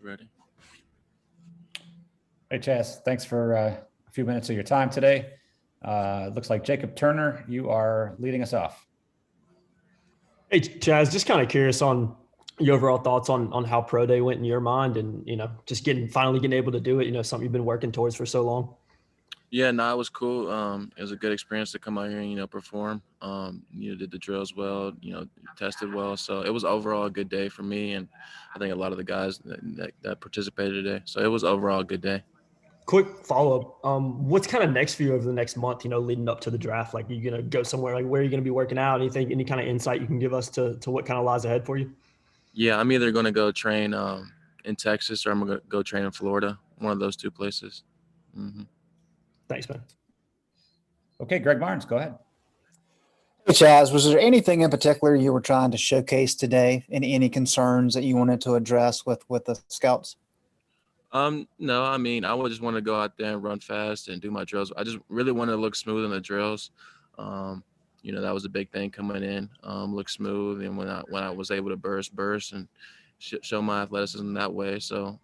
ready. Hey, Chazz, thanks for a few minutes of your time today. Looks like Jacob Turner, you are leading us off. Hey, Chazz, just kind of curious on your overall thoughts on how Pro Day went in your mind and, just finally getting able to do it, something you've been working towards for so long. Yeah, no, it was cool. It was a good experience to come out here and, perform. Did the drills well, tested well. So it was overall a good day for me. And I think a lot of the guys that participated today. So it was overall a good day. Quick follow-up. What's kind of next for you over the next month, leading up to the draft? Like, are you going to go somewhere? Like, where are you going to be working out? Any kind of insight you can give us to what kind of lies ahead for you? Yeah, I'm either going to go train in Texas or I'm going to go train in Florida, one of those two places. Mm-hmm. Thanks, man. Okay, Greg Barnes, go ahead. Hey, Chazz, was there anything in particular you were trying to showcase today? Any concerns that you wanted to address with the scouts? No, I just want to go out there and run fast and do my drills. I just really wanted to look smooth in the drills. That was a big thing coming in, look smooth. And when I was able to burst and show my athleticism that way. So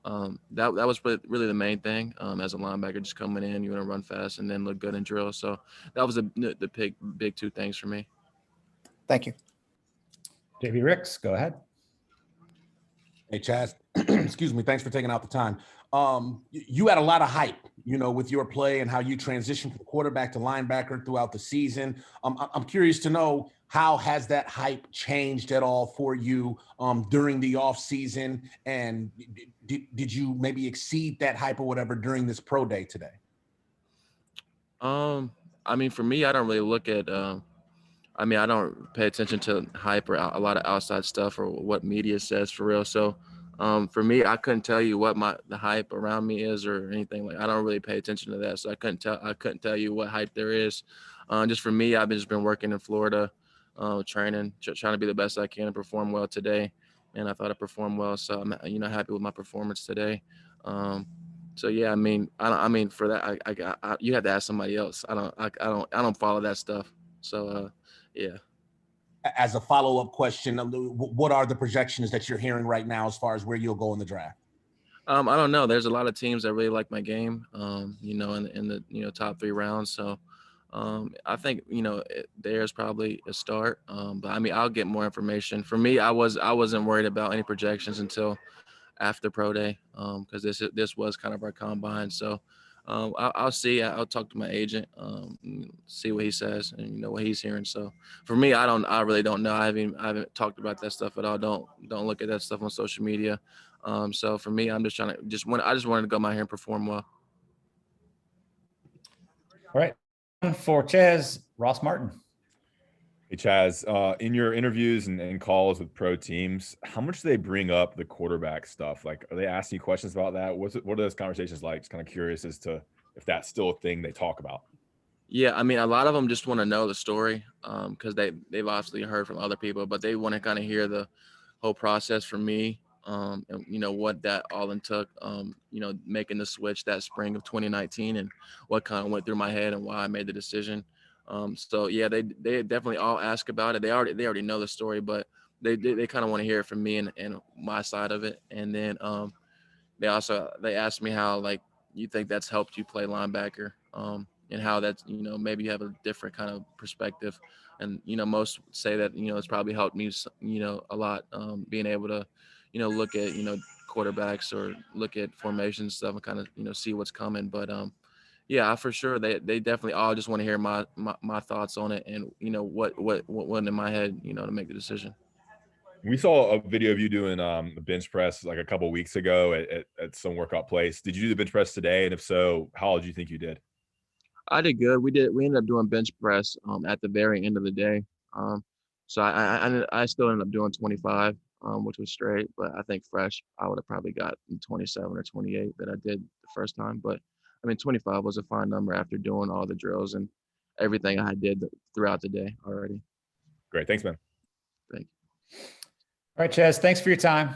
that was really the main thing as a linebacker, just coming in, you want to run fast and then look good in drills. So that was the big two things for me. Thank you. JB Ricks, go ahead. Hey, Chazz, excuse me. Thanks for taking out the time. You had a lot of hype, with your play and how you transitioned from quarterback to linebacker throughout the season. I'm curious to know, how has that hype changed at all for you during the off season? And did you maybe exceed that hype or whatever during this pro day today? For me, I don't really look at, I don't pay attention to hype or a lot of outside stuff or what media says for real. So for me, I couldn't tell you what the hype around me is or anything. Like, I don't really pay attention to that. So I couldn't tell you what hype there is. Just for me, I've just been working in Florida, training, trying to be the best I can and perform well today. And I thought I performed well. So I'm, happy with my performance today. So yeah, for that, you have to ask somebody else. I don't follow that stuff. So yeah. As a follow-up question, what are the projections that you're hearing right now as far as where you'll go in the draft? I don't know. There's a lot of teams that really like my game, in the top 3 rounds. So I think, there's probably a start. But I'll get more information. For me, I wasn't worried about any projections until after pro day, because this was kind of our combine. So I'll see. I'll talk to my agent, see what he says and what he's hearing. So for me, I really don't know. I haven't talked about that stuff at all. Don't look at that stuff on social media. So for me, I'm just I just wanted to go out here and perform well. All right. For Chazz, Ross Martin. Hey, Chazz, in your interviews and calls with pro teams, how much do they bring up the quarterback stuff? Like, are they asking you questions about that? What are those conversations like? Just kind of curious as to if that's still a thing they talk about. Yeah, a lot of them just want to know the story, because they've obviously heard from other people, but they want to kind of hear the whole process from me, and what that all took, making the switch that spring of 2019 and what kind of went through my head and why I made the decision. So yeah, they definitely all ask about it. They already know the story, but they kind of want to hear it from me and my side of it. And then they asked me how, like, you think that's helped you play linebacker, and how that's, maybe you have a different kind of perspective. And most say that it's probably helped me a lot, being able to look at quarterbacks or look at formation stuff and kind of see what's coming. But yeah, for sure. They definitely all just want to hear my thoughts on it and, what went in my head, to make the decision. We saw a video of you doing the bench press like a couple of weeks ago at some workout place. Did you do the bench press today? And if so, how did you think you did? I did good. We ended up doing bench press at the very end of the day. So I still ended up doing 25, which was straight. But I think fresh, I would have probably got 27 or 28 that I did the first time. But 25 was a fine number after doing all the drills and everything I did throughout the day already. Great. Thanks, man. Thank you. All right, Chazz, thanks for your time.